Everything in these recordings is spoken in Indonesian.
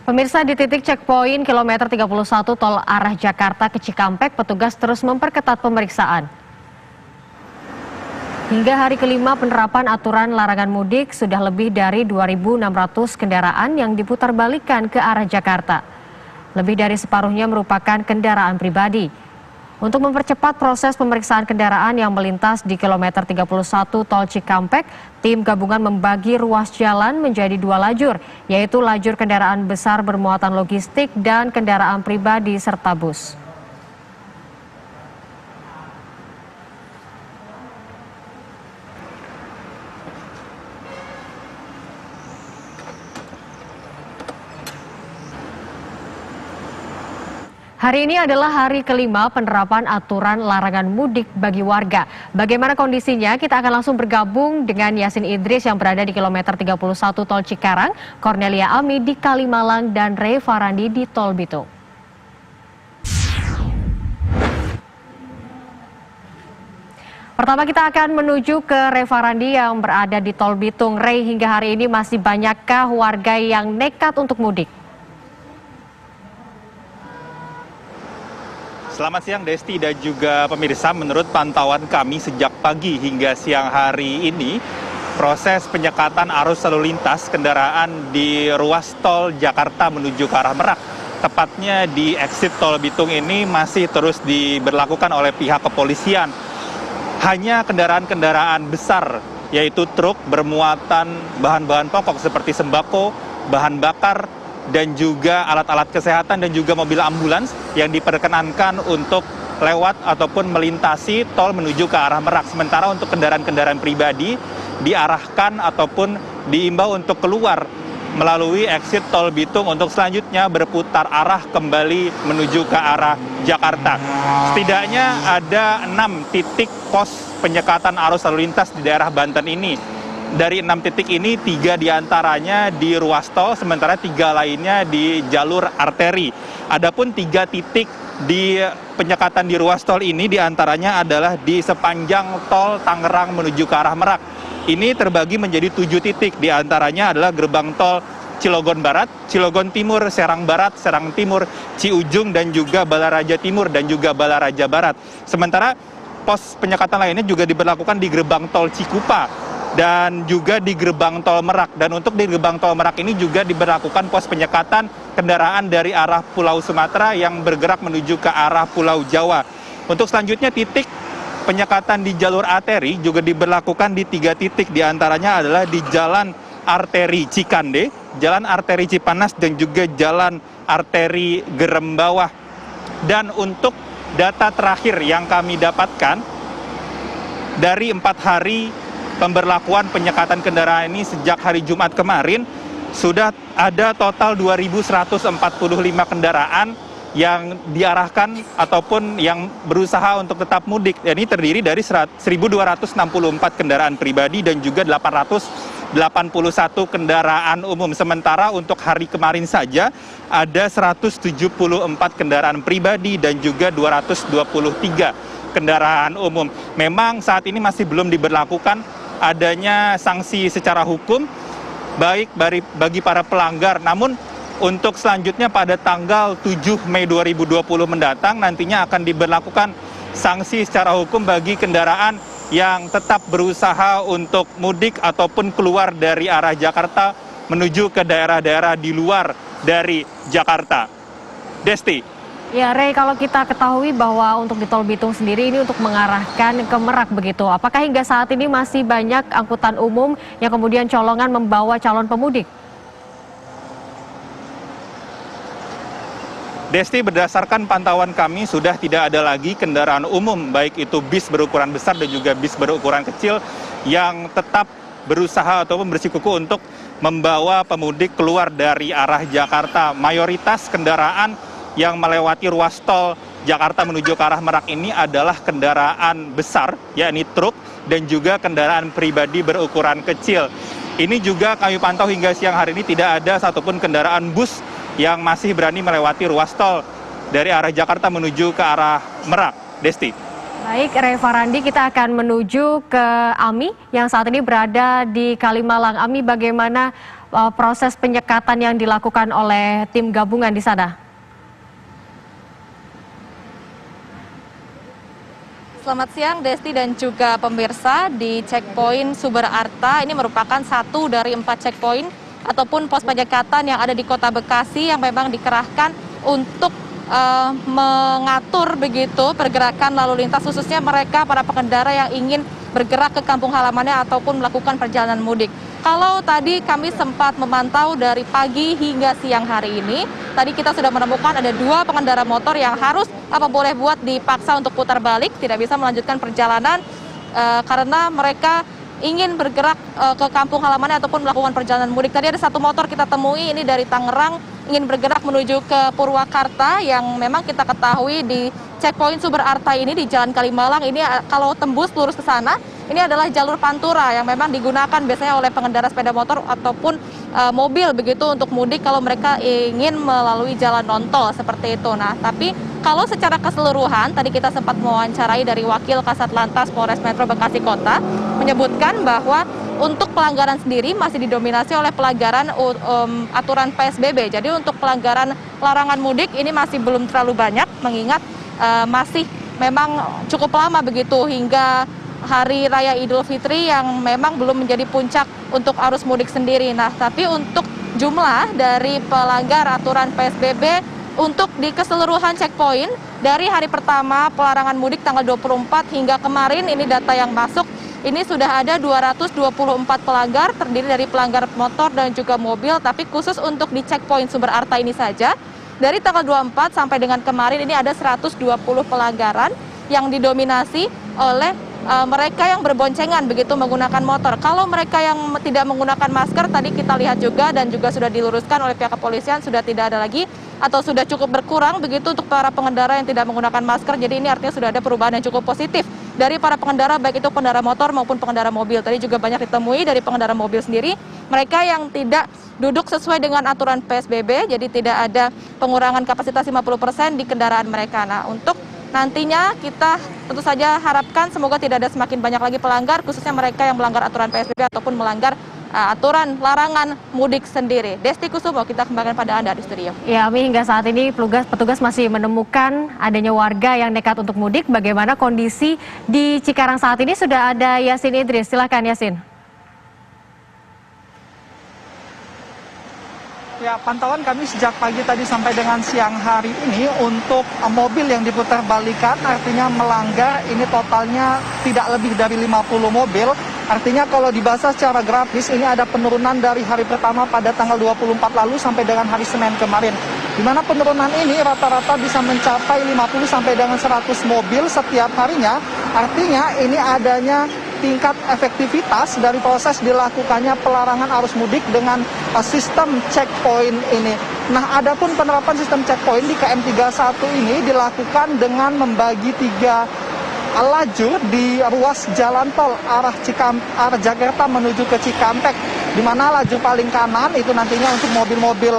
Pemirsa, di titik checkpoint kilometer 31 tol arah Jakarta ke Cikampek, petugas terus memperketat pemeriksaan. Hingga hari kelima penerapan aturan larangan mudik, sudah lebih dari 2.600 kendaraan yang diputarbalikkan ke arah Jakarta. Lebih dari separuhnya merupakan kendaraan pribadi. Untuk mempercepat proses pemeriksaan kendaraan yang melintas di kilometer 31 tol Cikampek, tim gabungan membagi ruas jalan menjadi 2 lajur, yaitu lajur kendaraan besar bermuatan logistik dan kendaraan pribadi serta bus. Hari ini adalah hari kelima penerapan aturan larangan mudik bagi warga. Bagaimana kondisinya? Kita akan langsung bergabung dengan Yasin Idris yang berada di kilometer 31 tol Cikarang, Cornelia Ami di Kalimalang, dan Rey Farandi di tol Bitung. Pertama kita akan menuju ke Rey Farandi yang berada di tol Bitung. Rey, hingga hari ini masih banyakkah warga yang nekat untuk mudik? Selamat siang Desti dan juga pemirsa, menurut pantauan kami sejak pagi hingga siang hari ini, proses penyekatan arus lalu lintas kendaraan di ruas tol Jakarta menuju ke arah Merak, tepatnya di exit tol Bitung ini masih terus diberlakukan oleh pihak kepolisian. Hanya kendaraan-kendaraan besar, yaitu truk bermuatan bahan-bahan pokok seperti sembako, bahan bakar, dan juga alat-alat kesehatan dan juga mobil ambulans yang diperkenankan untuk lewat ataupun melintasi tol menuju ke arah Merak. Sementara untuk kendaraan-kendaraan pribadi diarahkan ataupun diimbau untuk keluar melalui exit tol Bitung untuk selanjutnya berputar arah kembali menuju ke arah Jakarta. Setidaknya ada 6 titik pos penyekatan arus lalu lintas di daerah Banten ini. Dari 6 titik ini, 3 diantaranya di ruas tol, sementara 3 lainnya di jalur arteri. Adapun 3 titik di penyekatan di ruas tol ini diantaranya adalah di sepanjang tol Tangerang menuju ke arah Merak. Ini terbagi menjadi 7 titik, diantaranya adalah gerbang tol Cilogon Barat, Cilogon Timur, Serang Barat, Serang Timur, Ciujung, dan juga Balaraja Timur dan juga Balaraja Barat. Sementara pos penyekatan lainnya juga diberlakukan di gerbang tol Cikupa dan juga di gerbang tol Merak. Dan untuk di gerbang tol Merak ini juga diberlakukan pos penyekatan kendaraan dari arah Pulau Sumatera yang bergerak menuju ke arah Pulau Jawa. Untuk selanjutnya titik penyekatan di jalur arteri juga diberlakukan di 3 titik, diantaranya adalah di jalan arteri Cikande, jalan arteri Cipanas, dan juga jalan arteri Gerem Bawah. Dan untuk data terakhir yang kami dapatkan, dari 4 hari pemberlakuan penyekatan kendaraan ini sejak hari Jumat kemarin, sudah ada total 2.145 kendaraan yang diarahkan ataupun yang berusaha untuk tetap mudik. Ini terdiri dari 1.264 kendaraan pribadi dan juga 881 kendaraan umum. Sementara untuk hari kemarin saja ada 174 kendaraan pribadi dan juga 223 kendaraan umum. Memang saat ini masih belum diberlakukan adanya sanksi secara hukum baik bagi para pelanggar. Namun untuk selanjutnya pada tanggal 7 Mei 2020 mendatang nantinya akan diberlakukan sanksi secara hukum bagi kendaraan yang tetap berusaha untuk mudik ataupun keluar dari arah Jakarta menuju ke daerah-daerah di luar dari Jakarta. Desti. Ya, Rey, kalau kita ketahui bahwa untuk di tol Bitung sendiri ini untuk mengarahkan ke Merak begitu. Apakah hingga saat ini masih banyak angkutan umum yang kemudian colongan membawa calon pemudik? Desti, berdasarkan pantauan kami sudah tidak ada lagi kendaraan umum, baik itu bis berukuran besar dan juga bis berukuran kecil yang tetap berusaha ataupun bersikukuh untuk membawa pemudik keluar dari arah Jakarta. Mayoritas kendaraan yang melewati ruas tol Jakarta menuju ke arah Merak ini adalah kendaraan besar, yakni truk, dan juga kendaraan pribadi berukuran kecil. Ini juga kami pantau hingga siang hari ini tidak ada satupun kendaraan bus yang masih berani melewati ruas tol dari arah Jakarta menuju ke arah Merak. Desti. Baik, Rey Farandi, kita akan menuju ke Ami yang saat ini berada di Kalimalang. Ami, bagaimana proses penyekatan yang dilakukan oleh tim gabungan di sana? Selamat siang Desti dan juga pemirsa. Di checkpoint Sumber Arta ini merupakan satu dari 4 checkpoint ataupun pos penyekatan yang ada di Kota Bekasi yang memang dikerahkan untuk mengatur begitu pergerakan lalu lintas, khususnya mereka para pengendara yang ingin bergerak ke kampung halamannya ataupun melakukan perjalanan mudik. Kalau tadi kami sempat memantau dari pagi hingga siang hari ini, tadi kita sudah menemukan ada 2 pengendara motor yang harus boleh buat dipaksa untuk putar balik, tidak bisa melanjutkan perjalanan karena mereka ingin bergerak ke kampung halamannya ataupun melakukan perjalanan mudik. Tadi ada 1 motor kita temui ini dari Tangerang ingin bergerak menuju ke Purwakarta yang memang kita ketahui di checkpoint Sumber Arta ini di Jalan Kalimalang ini kalau tembus lurus ke sana ini adalah jalur pantura yang memang digunakan biasanya oleh pengendara sepeda motor ataupun mobil begitu untuk mudik kalau mereka ingin melalui jalan non-tol seperti itu. Nah, tapi kalau secara keseluruhan tadi kita sempat mewawancarai dari Wakil Kasat Lantas Polres Metro Bekasi Kota menyebutkan bahwa untuk pelanggaran sendiri masih didominasi oleh pelanggaran aturan PSBB. Jadi untuk pelanggaran larangan mudik ini masih belum terlalu banyak mengingat masih memang cukup lama begitu hingga Hari Raya Idul Fitri yang memang belum menjadi puncak untuk arus mudik sendiri. Nah, tapi untuk jumlah dari pelanggar aturan PSBB untuk di keseluruhan checkpoint dari hari pertama pelarangan mudik tanggal 24 hingga kemarin ini data yang masuk ini sudah ada 224 pelanggar terdiri dari pelanggar motor dan juga mobil, tapi khusus untuk di checkpoint Sumber Arta ini saja dari tanggal 24 sampai dengan kemarin ini ada 120 pelanggaran yang didominasi oleh mereka yang berboncengan begitu menggunakan motor. Kalau mereka yang tidak menggunakan masker tadi kita lihat juga dan juga sudah diluruskan oleh pihak kepolisian sudah tidak ada lagi atau sudah cukup berkurang begitu untuk para pengendara yang tidak menggunakan masker. Jadi ini artinya sudah ada perubahan yang cukup positif dari para pengendara baik itu pengendara motor maupun pengendara mobil. Tadi juga banyak ditemui dari pengendara mobil sendiri mereka yang tidak duduk sesuai dengan aturan PSBB, jadi tidak ada pengurangan kapasitas 50% di kendaraan mereka. Nah, untuk nantinya kita tentu saja harapkan semoga tidak ada semakin banyak lagi pelanggar, khususnya mereka yang melanggar aturan PSBB ataupun melanggar aturan larangan mudik sendiri. Desti Kusumo, kita kembangkan pada Anda di studio. Ya, Ami, hingga saat ini petugas masih menemukan adanya warga yang nekat untuk mudik. Bagaimana kondisi di Cikarang saat ini? Sudah ada Yasin Idris, silakan Yasin. Ya, pantauan kami sejak pagi tadi sampai dengan siang hari ini untuk mobil yang diputarbalikkan artinya melanggar ini totalnya tidak lebih dari 50 mobil. Artinya kalau dibahas secara grafis ini ada penurunan dari hari pertama pada tanggal 24 lalu sampai dengan hari Senin kemarin. Di mana penurunan ini rata-rata bisa mencapai 50 sampai dengan 100 mobil setiap harinya. Artinya ini adanya tingkat efektivitas dari proses dilakukannya pelarangan arus mudik dengan sistem checkpoint ini. Nah, adapun penerapan sistem checkpoint di KM 31 ini dilakukan dengan membagi 3 lajur di ruas jalan tol arah Jakarta menuju ke Cikampek, di mana lajur paling kanan itu nantinya untuk mobil-mobil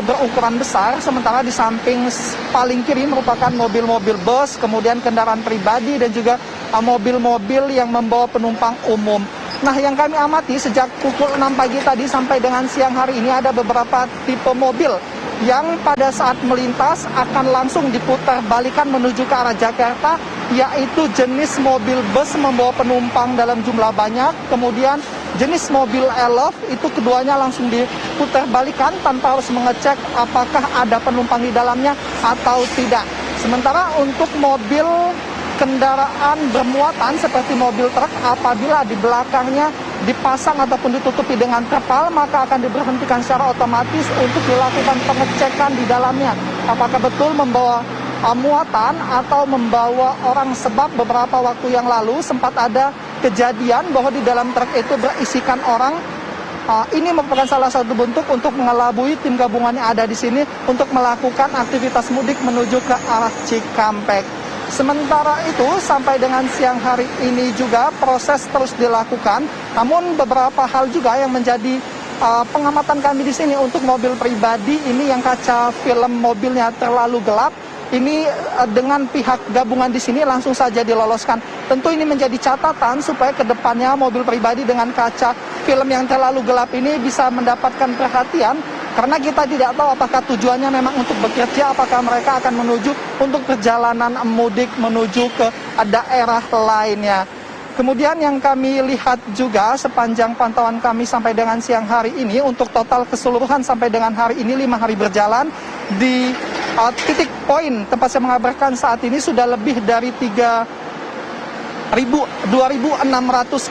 berukuran besar, sementara di samping paling kiri merupakan mobil-mobil bus, kemudian kendaraan pribadi dan juga mobil-mobil yang membawa penumpang umum. Nah, yang kami amati sejak pukul 6 pagi tadi sampai dengan siang hari ini ada beberapa tipe mobil yang pada saat melintas akan langsung diputar balikan menuju ke arah Jakarta, yaitu jenis mobil bus membawa penumpang dalam jumlah banyak, kemudian jenis mobil Elf itu keduanya langsung diputar balikan tanpa harus mengecek apakah ada penumpang di dalamnya atau tidak. Sementara untuk mobil kendaraan bermuatan seperti mobil truk, apabila di belakangnya dipasang ataupun ditutupi dengan terpal, maka akan diberhentikan secara otomatis untuk dilakukan pengecekan di dalamnya apakah betul membawa muatan atau membawa orang, sebab beberapa waktu yang lalu sempat ada kejadian bahwa di dalam truk itu berisikan orang. Ini merupakan salah satu bentuk untuk mengelabui tim gabungan yang ada di sini untuk melakukan aktivitas mudik menuju ke arah Cikampek. Sementara itu, sampai dengan siang hari ini juga proses terus dilakukan. Namun beberapa hal juga yang menjadi pengamatan kami di sini untuk mobil pribadi ini yang kaca film mobilnya terlalu gelap. Ini dengan pihak gabungan di sini langsung saja diloloskan. Tentu ini menjadi catatan supaya ke depannya mobil pribadi dengan kaca film yang terlalu gelap ini bisa mendapatkan perhatian karena kita tidak tahu apakah tujuannya memang untuk bekerja, apakah mereka akan menuju untuk perjalanan mudik menuju ke daerah lainnya. Kemudian yang kami lihat juga sepanjang pantauan kami sampai dengan siang hari ini, untuk total keseluruhan sampai dengan hari ini 5 hari berjalan, di titik poin tempat saya mengabarkan saat ini sudah lebih dari 2.600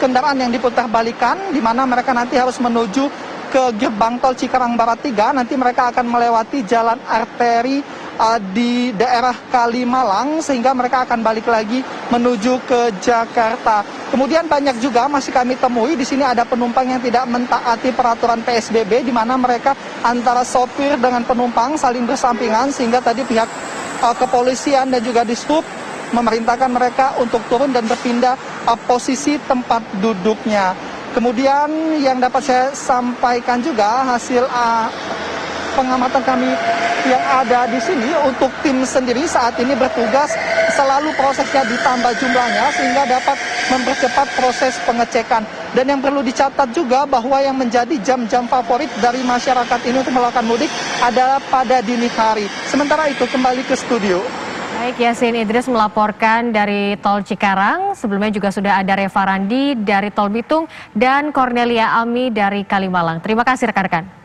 kendaraan yang diputarbalikkan, di mana mereka nanti harus menuju ke gerbang tol Cikarang Barat 3. Nanti mereka akan melewati jalan arteri di daerah Kalimalang, sehingga mereka akan balik lagi menuju ke Jakarta. Kemudian banyak juga masih kami temui di sini ada penumpang yang tidak mentaati peraturan PSBB, di mana mereka antara sopir dengan penumpang saling bersampingan, sehingga tadi pihak kepolisian dan juga Dishub memerintahkan mereka untuk turun dan berpindah posisi tempat duduknya. Kemudian yang dapat saya sampaikan juga hasil pengamatan kami yang ada di sini, untuk tim sendiri saat ini bertugas selalu prosesnya ditambah jumlahnya sehingga dapat mempercepat proses pengecekan. Dan yang perlu dicatat juga bahwa yang menjadi jam-jam favorit dari masyarakat ini untuk melakukan mudik adalah pada dini hari. Sementara itu kembali ke studio. Baik, Yasin Idris melaporkan dari Tol Cikarang. Sebelumnya juga sudah ada Reva Randi dari Tol Bitung dan Cornelia Ami dari Kalimalang. Terima kasih rekan-rekan.